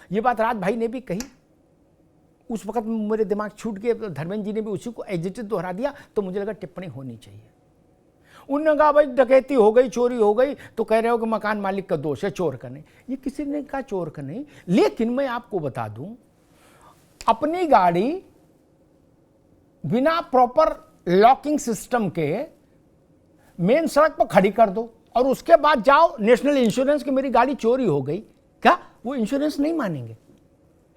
ये बात राज भाई ने भी कही, उस वक्त मेरे दिमाग छूट गए, धर्मेंद्र जी ने भी उसी को एग्जिट दोहरा दिया, तो मुझे लगा टिप्पणी होनी चाहिए। उन्होंने कहा भाई डकैती हो गई, चोरी हो गई, तो कह रहे हो कि मकान मालिक का दोष है, चोर का नहीं। ये किसी ने कहा चोर का नहीं, लेकिन मैं आपको बता दूं, अपनी गाड़ी बिना प्रॉपर लॉकिंग सिस्टम के मेन सड़क पर खड़ी कर दो और उसके बाद जाओ नेशनल इंश्योरेंस की मेरी गाड़ी चोरी हो गई, क्या वो इंश्योरेंस नहीं मानेंगे?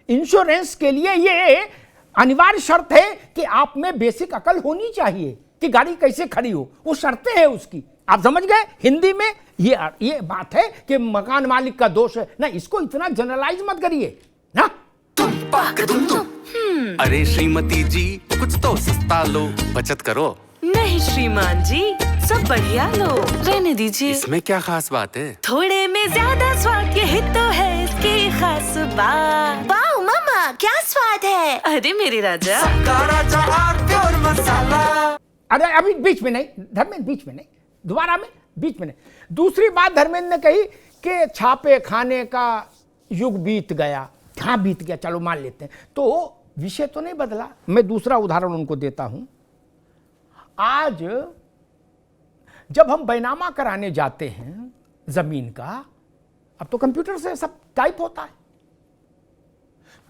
इंश्योरेंस के लिए ये अनिवार्य शर्त है कि आप में बेसिक अकल होनी चाहिए कि गाड़ी कैसे खड़ी हो, वो शर्तें हैं उसकी। आप समझ गए? हिंदी में ये बात है कि मकान मालिक का दोष है ना, इसको इतना जनरलाइज मत करिए ना। अरे श्रीमती जी कुछ तो सस्ता लो, बचत करो। नहीं श्रीमान जी, सब बढ़िया लो, रहने दीजिए। इसमें क्या खास बात है? थोड़े में ज्यादा स्वाद, यही तो है इसकी खास बात। वाओ मामा, क्या स्वाद है। अरे मेरे राजा, प्योर मसाला। अरे अभी बीच में नहीं धर्मेंद्र, बीच में नहीं, दोबारा में बीच में नहीं। दूसरी बात धर्मेंद्र ने कही कि छापे खाने का युग बीत गया। हाँ बीत गया, चलो मान लेते हैं, तो विषय तो नहीं बदला। मैं दूसरा उदाहरण उनको देता हूं। आज जब हम बैनामा कराने जाते हैं जमीन का, अब तो कंप्यूटर से सब टाइप होता है,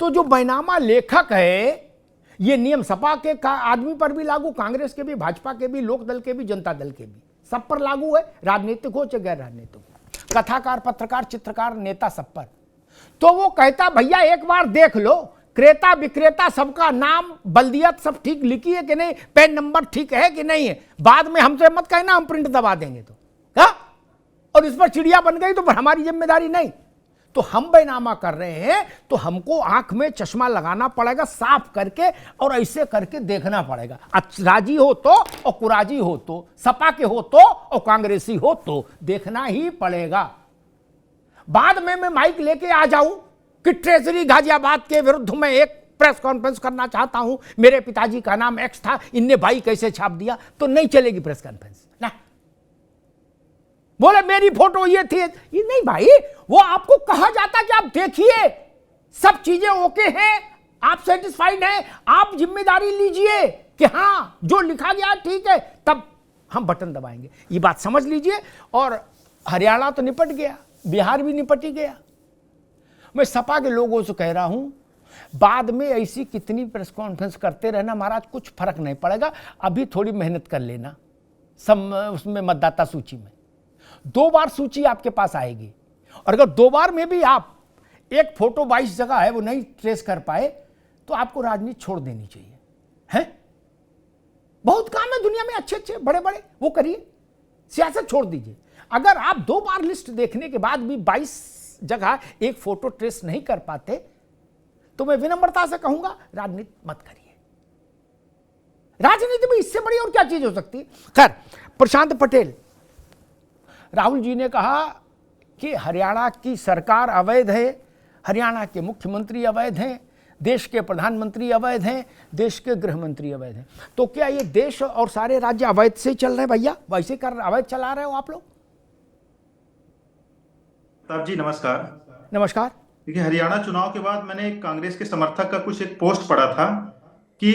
तो जो बैनामा लेखक है, ये नियम सपा के आदमी पर भी लागू, कांग्रेस के भी, भाजपा के भी, लोक दल के भी, जनता दल के भी, सब पर लागू है, राजनीतिक हो चाहे गैर राजनीतिक हो, कथाकार, पत्रकार, चित्रकार, नेता, सब पर। तो वो कहता भैया एक बार देख लो, क्रेता विक्रेता सबका नाम, बल्दियत सब ठीक लिखी है कि नहीं, पेन नंबर ठीक है कि नहीं है, बाद में हमसे मत कहना हम प्रिंट दबा देंगे तो क्या, और इस पर चिड़िया बन गई तो पर हमारी जिम्मेदारी नहीं। तो हम बैनामा कर रहे हैं तो हमको आंख में चश्मा लगाना पड़ेगा साफ करके, और ऐसे करके देखना पड़ेगा। राजी हो तो और कुराजी हो तो, सपा के हो तो और कांग्रेसी हो तो, देखना ही पड़ेगा। बाद में मैं माइक लेके आ जाऊं कि ट्रेजरी गाजियाबाद के विरुद्ध में एक प्रेस कॉन्फ्रेंस करना चाहता हूं, मेरे पिताजी का नाम एक्स था, इनने भाई कैसे छाप दिया, तो नहीं चलेगी प्रेस कॉन्फ्रेंस ना। बोले मेरी फोटो ये थी, ये नहीं भाई, वो आपको कहा जाता कि आप देखिए सब चीजें ओके हैं, आप सेटिस्फाइड हैं, आप जिम्मेदारी लीजिए कि हां जो लिखा गया ठीक है, तब हम बटन दबाएंगे। ये बात समझ लीजिए। और हरियाणा तो निपट गया, बिहार भी निपट ही गया। मैं सपा के लोगों से कह रहा हूं, बाद में ऐसी कितनी प्रेस कॉन्फ्रेंस करते रहना महाराज, कुछ फर्क नहीं पड़ेगा। अभी थोड़ी मेहनत कर लेना उसमें मतदाता सूची में 2 बार सूची आपके पास आएगी, और अगर 2 बार में भी आप एक फोटो 22 जगह है वो नहीं ट्रेस कर पाए, तो आपको राजनीति छोड़ देनी चाहिए। हैं बहुत काम है दुनिया में, अच्छे अच्छे बड़े बड़े, वो करिए, सियासत छोड़ दीजिए। अगर आप 2 बार लिस्ट देखने के बाद भी 22 जगह एक फोटो ट्रेस नहीं कर पाते, तो मैं विनम्रता से कहूंगा राजनीति मत करिए। राजनीति में इससे बड़ी और क्या चीज हो सकती है। खैर, प्रशांत पटेल, राहुल जी ने कहा कि हरियाणा की सरकार अवैध है, हरियाणा के मुख्यमंत्री अवैध हैं, देश के प्रधानमंत्री अवैध हैं, देश के गृह मंत्री अवैध हैं। तो क्या ये देश और सारे राज्य अवैध से चल रहे हैं भैया? वैसे कर अवैध चला रहे हो आप लोग? साहब जी नमस्कार। नमस्कार। देखिए, हरियाणा चुनाव के बाद मैंने कांग्रेस के समर्थक का कुछ एक पोस्ट पढ़ा था कि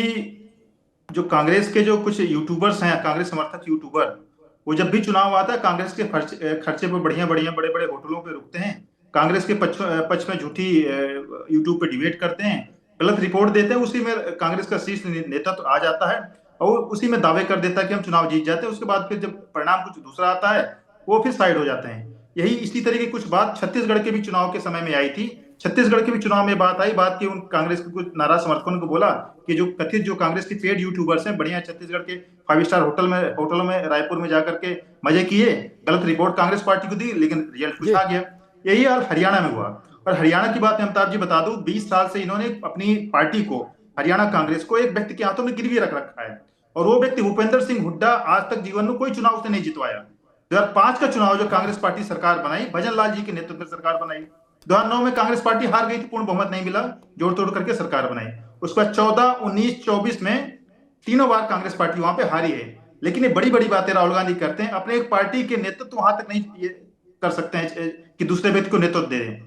जो कांग्रेस के जो कुछ यूट्यूबर्स हैं, कांग्रेस समर्थक यूट्यूबर, वो जब भी चुनाव आता है कांग्रेस के खर्चे पर बढ़िया बढ़िया बड़े बड़े होटलों पे रुकते हैं, कांग्रेस के पक्ष में झूठी यूट्यूब पे डिबेट करते हैं, गलत रिपोर्ट देते हैं, उसी में कांग्रेस का शीर्ष नेतृत्व आ जाता है और उसी में दावे कर देता है कि हम चुनाव जीत जाते हैं। उसके बाद फिर जब परिणाम कुछ दूसरा आता है वो फिर साइड हो जाते हैं। यही इसी तरह की कुछ बात छत्तीसगढ़ के भी चुनाव के समय में आई थी। छत्तीसगढ़ के भी चुनाव में बात की उन कांग्रेस के कुछ नाराज समर्थकों को बोला कि जो कथित जो कांग्रेस की पेड यूट्यूबर्स हैं, बढ़िया छत्तीसगढ़ के 5 स्टार होटलों में रायपुर में जाकर के मजे किए, गलत रिपोर्ट कांग्रेस पार्टी को दी, लेकिन रिजल्ट कुछ आ गया। यही हाल हरियाणा में हुआ। और हरियाणा की बात मैं अमिताभ जी बता दूं, 20 साल से इन्होंने अपनी पार्टी को, हरियाणा कांग्रेस को, एक व्यक्ति के हाथों में गिरवी रख रखा है, और वो व्यक्ति भूपेंद्र सिंह हुड्डा आज तक जीवन में कोई चुनाव उसने नहीं जितवाया। 2005 का चुनाव जो कांग्रेस पार्टी सरकार बनाई, भजन लाल जी के नेतृत्व में सरकार बनाई, 2009 में कांग्रेस पार्टी हार गई थी, पूर्ण बहुमत नहीं मिला, जोड़ तोड़ करके सरकार बनाई। उसके बाद 14, 19, 24 में तीनों बार कांग्रेस पार्टी वहां पे हारी है। लेकिन ये बड़ी बड़ी बातें राहुल गांधी करते हैं, अपने एक पार्टी के नेतृत्व वहां तक नहीं कर सकते हैं कि दूसरे व्यक्ति को नेतृत्व दे दें।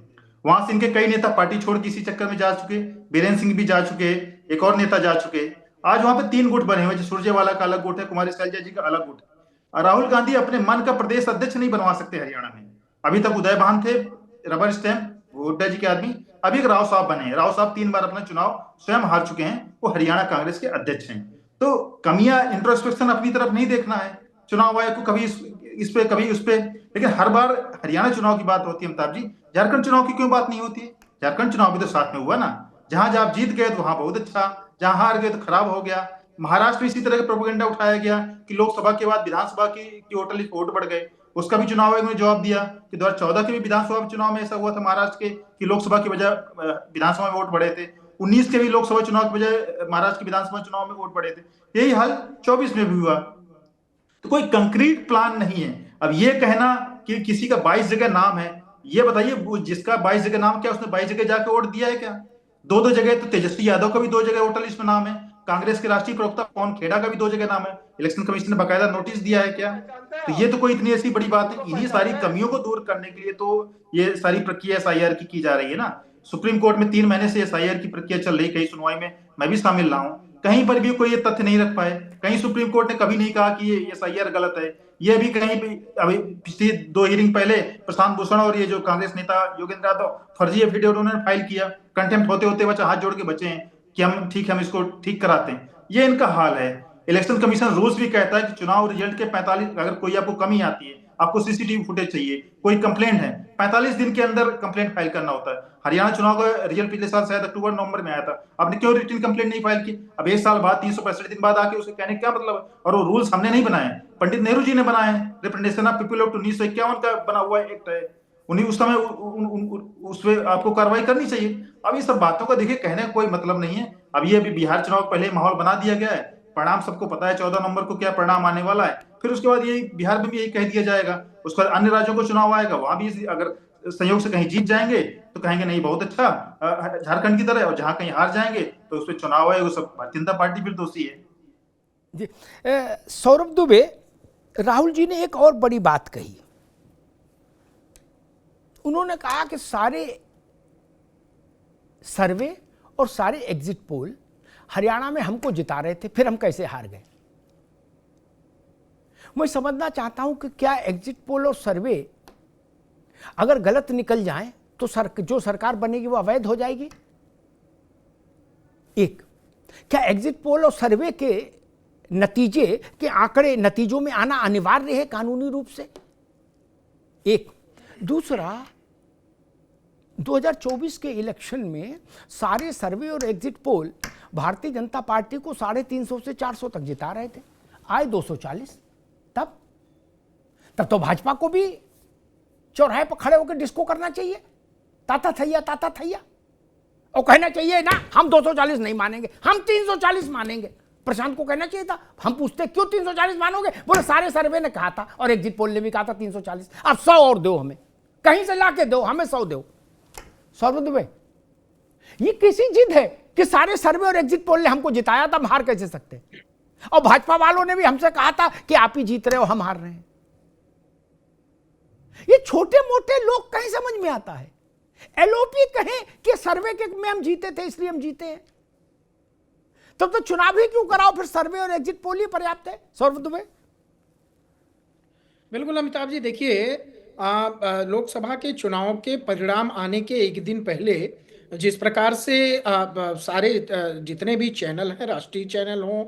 वहां से इनके कई नेता पार्टी छोड़ के इसी चक्कर में जा चुके, बीरेन सिंह भी जा चुके, एक और नेता जा चुके। आज वहां पे 3 गुट बने हुए, सुरजेवाला का अलग गुट है, कुमारी शैलजा जी का अलग गुट है। राहुल गांधी अपने मन का प्रदेश अध्यक्ष नहीं बनवा सकते हरियाणा में। अभी तक उदय भान थे, रबर स्टैम्प, हुड्डा जी के आदमी। अभी एक राव साहब बने हैं, राव साहब 3 बार अपना चुनाव स्वयं हार चुके हैं, वो हरियाणा कांग्रेस के अध्यक्ष हैं। तो कमियां, इंट्रोस्पेक्शन अपनी तरफ नहीं देखना है चुनाव आयोग को, कभी इस पे कभी उस पे, लेकिन हर बार हरियाणा चुनाव की बात होती है। अमिताभ जी, झारखंड चुनाव की क्यों बात नहीं होती है? झारखंड चुनाव भी तो साथ में हुआ ना, जहां आप जीत गए तो वहां बहुत अच्छा, जहां हार गए तो खराब हो गया। महाराष्ट्र में इसी तरह का प्रोपेगेंडा उठाया गया कि लोकसभा के बाद विधानसभा की टोटली वोट बढ़ गए। उसका भी चुनाव आयोग ने जवाब दिया कि 2014 के भी विधानसभा चुनाव में ऐसा हुआ था महाराष्ट्र के कि लोकसभा की बजाय विधानसभा में वोट बढ़े थे। 19 के भी लोकसभा चुनाव की बजाय महाराष्ट्र के विधानसभा चुनाव में वोट बढ़े थे। यही हाल 24 में भी हुआ। तो कोई कंक्रीट प्लान नहीं है। अब ये कहना कि किसी का 22 जगह नाम है, ये बताइए जिसका 22 जगह नाम, क्या उसने 22 जगह जाके वोट दिया है क्या? 2 जगह तो तेजस्वी यादव का भी 2 जगह वोटर लिस्ट में नाम है, कांग्रेस के राष्ट्रीय प्रवक्ता पवन खेड़ा का भी 2 जगह नाम है। इलेक्शन कमीशन ने बाकायदा नोटिस दिया है क्या? तो ये तो कोई इतनी ऐसी बड़ी बात है। इन्हीं सारी कमियों को दूर करने के लिए तो ये सारी प्रक्रिया एसआईआर की जा रही है ना। सुप्रीम कोर्ट में 3 महीने से एसआईआर की प्रक्रिया चल रही, कई सुनवाई में मैं भी शामिल रहा हूँ, कहीं पर भी कोई ये तथ्य नहीं रख पाए। कहीं सुप्रीम कोर्ट ने कभी नहीं कहा कि ये एसआईआर गलत है। ये भी कहीं भी, अभी पिछली 2 हियरिंग पहले प्रशांत भूषण और ये जो कांग्रेस नेता योगेंद्र यादव फर्जी एफिडेविट उन्होंने फाइल किया, कंटेम्प्ट होते होते बच्चा हाथ जोड़ के बचे हैं कि हम ठीक है, हम इसको ठीक कराते हैं। ये इनका हाल है। इलेक्शन कमीशन रूल्स भी कहता है कि चुनाव रिजल्ट के 45, अगर कोई आपको कमी आती है, आपको सीसीटीवी फुटेज चाहिए, कोई कंप्लेंट है, 45 दिन के अंदर कंप्लेंट फाइल करना होता है। हरियाणा चुनाव का रिजल्ट पिछले साल शायद अक्टूबर नवंबर में आया था, आपने क्यों रिटन कंप्लेंट नहीं फाइल की? अब 1 साल बाद 365 दिन बाद आके उसे कहने क्या मतलब है? और वो रूल्स हमने नहीं बनाए, पंडित नेहरू जी ने बनाए हैं। रिप्रेजेंटेशन ऑफ पीपल एक्ट 1951 का बना हुआ एक्ट है, उन्हीं उस समय उस पे आपको कार्रवाई करनी चाहिए। अब ये सब बातों का देखिए कहने का कोई मतलब नहीं है। अब ये अभी बिहार चुनाव पहले माहौल बना दिया गया है, परिणाम सबको पता है 14 नवंबर को क्या परिणाम आने वाला है। फिर उसके बाद यही बिहार में भी यही कह दिया जाएगा, उसके बाद अन्य राज्यों को चुनाव आएगा, वहां भी अगर संयोग से कहीं जीत जाएंगे तो कहेंगे नहीं बहुत अच्छा झारखंड की तरह, और जहां कहीं हार जाएंगे तो उस पर चुनाव आएगा, सब भारतीय जनता पार्टी फिर दोषी है। जी, सौरभ दुबे, राहुल जी ने एक और बड़ी बात कही। उन्होंने कहा कि सारे सर्वे और सारे एग्जिट पोल हरियाणा में हमको जिता रहे थे, फिर हम कैसे हार गए। मैं समझना चाहता हूं कि क्या एग्जिट पोल और सर्वे अगर गलत निकल जाएं तो जो सरकार बनेगी वो अवैध हो जाएगी? एक, क्या एग्जिट पोल और सर्वे के नतीजे के आंकड़े नतीजों में आना अनिवार्य है कानूनी रूप से? एक। दूसरा, 2024 के इलेक्शन में सारे सर्वे और exit poll Bharatiya Janata party को 350 से 400 तक जिता रहे थे, आए 240। तब तो भाजपा को भी चौराहे पर खड़े होकर डिस्को करना चाहिए, ताता थैया, और कहना चाहिए ना हम 240 नहीं मानेंगे, हम 340 मानेंगे। प्रशांत को कहना चाहिए था। हम पूछते क्यों 340 मानोगे? बोले सारे सर्वे ने कहा था और एग्जिट पोल ने भी कहा था 340। अब 100 और दो, हमें कहीं से लाके दो, हमें 100 दो। सौरभ दुबे, ये किसी जिद है कि सारे सर्वे और एग्जिट पोल ने हमको जिताया था, हम हार कैसे सकते? और भाजपा वालों ने भी हमसे कहा था कि आप ही जीत रहे हो, हम हार रहे हैं। ये छोटे मोटे लोग कहीं समझ में आता है? एलओपी कहें कि सर्वे के में हम जीते थे इसलिए हम जीते हैं, तब तो चुनाव ही क्यों कराओ? फिर सर्वे और एग्जिट पोल ही पर्याप्त है। सौरभ दुबे, बिल्कुल अमिताभ जी, देखिए लोकसभा के चुनाव के परिणाम आने के एक दिन पहले जिस प्रकार से सारे जितने भी चैनल हैं, राष्ट्रीय चैनल हों,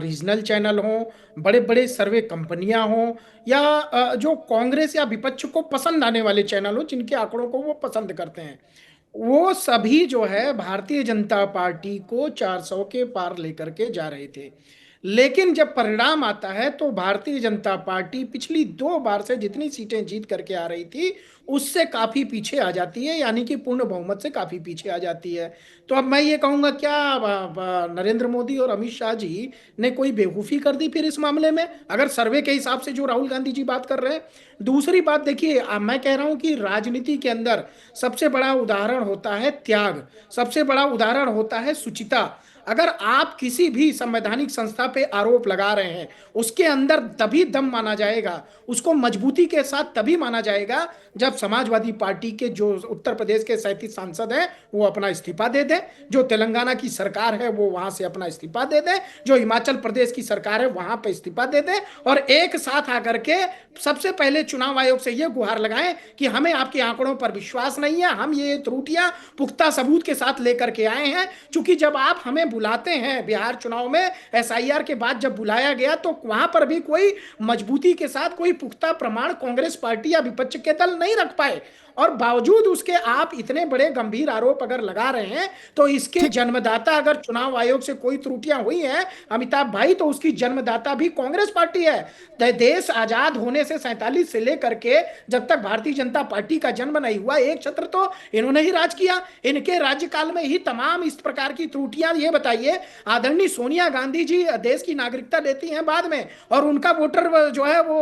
रीजनल चैनल हों, बड़े बड़े सर्वे कंपनियां हों, या जो कांग्रेस या विपक्ष को पसंद आने वाले चैनल हो जिनके आंकड़ों को वो पसंद करते हैं, वो सभी जो है भारतीय जनता पार्टी को 400 के पार लेकर के जा रहे थे। लेकिन जब परिणाम आता है तो भारतीय जनता पार्टी पिछली 2 बार से जितनी सीटें जीत करके आ रही थी उससे काफी पीछे आ जाती है, यानी कि पूर्ण बहुमत से काफी पीछे आ जाती है। तो अब मैं ये कहूंगा, क्या नरेंद्र मोदी और अमित शाह जी ने कोई बेवकूफी कर दी फिर इस मामले में, अगर सर्वे के हिसाब से जो राहुल गांधी जी बात कर रहे हैं? दूसरी बात देखिए, मैं कह रहा हूं कि राजनीति के अंदर सबसे बड़ा उदाहरण होता है त्याग, सबसे बड़ा उदाहरण होता है शुचिता। अगर आप किसी भी संवैधानिक संस्था पे आरोप लगा रहे हैं, उसके अंदर तभी दम माना जाएगा, उसको मजबूती के साथ तभी माना जाएगा जब समाजवादी पार्टी के जो उत्तर प्रदेश के 37 सांसद हैं वो अपना इस्तीफा दे दें, जो तेलंगाना की सरकार है वो वहां से अपना इस्तीफा दे दें, जो हिमाचल प्रदेश की सरकार है वहां पे इस्तीफा दे दें और एक साथ आकर के सबसे पहले चुनाव आयोग से ये गुहार लगाएं कि हमें आपके आंकड़ों पर विश्वास नहीं है, हम ये त्रुटियां पुख्ता सबूत के साथ लेकर के आए हैं। क्योंकि जब आप हमें बुलाते हैं बिहार चुनाव में, SIR के बाद जब बुलाया गया तो वहां पर भी कोई मजबूती के साथ कोई पुख्ता प्रमाण कांग्रेस पार्टी या विपक्ष के दल नहीं रख पाए, और बावजूद उसके आप इतने बड़े गंभीर आरोप अगर लगा रहे हैं तो इसके जन्मदाता अगर चुनाव आयोग से कोई त्रुटियां हुई हैं अमिताभ भाई, तो उसकी जन्मदाता भी कांग्रेस पार्टी है। देश आजाद होने से 47 से लेकर के जब तक भारतीय जनता पार्टी का जन्म नहीं हुआ, एक छत्र तो इन्होंने ही राज किया। इनके राज्यकाल में ही तमाम इस प्रकार की त्रुटियां, ये बताइए आदरणीय सोनिया गांधी जी देश की नागरिकता लेती हैं बाद में और उनका वोटर जो है वो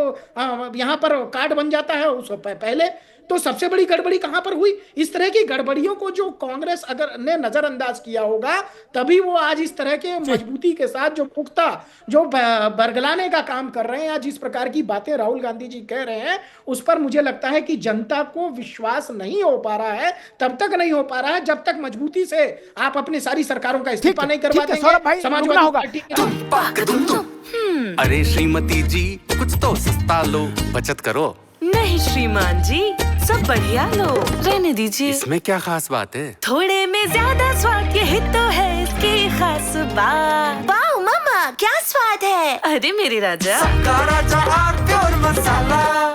यहां पर कार्ड बन जाता है उस पहले, तो सबसे बड़ी गड़बड़ी कहां पर हुई? इस तरह की गड़बड़ियों को जो कांग्रेस अगर ने नजरअंदाज किया होगा तभी वो आज इस तरह के मजबूती के साथ जो पुख्ता जो बरगलाने का काम कर रहे हैं या जिस प्रकार की बातें राहुल गांधी जी कह रहे हैं उस पर मुझे लगता है कि जनता को विश्वास नहीं हो पा रहा है, तब तक नहीं हो पा रहा है जब तक मजबूती से आप अपनी सारी सरकारों का इस्तीफा नहीं करवा देंगे। समाजवादी पार्टी अरे श्रीमती जी कुछ तो सस्ता लो, बचत करो। नहीं श्रीमान जी, सब बढ़िया लो, रहने दीजिए। इसमें क्या खास बात है? थोड़े में ज्यादा स्वाद, यही तो है इसकी खास बात। वाह मामा, क्या स्वाद है। अरे मेरे राजा, राजा आरती और मसाला।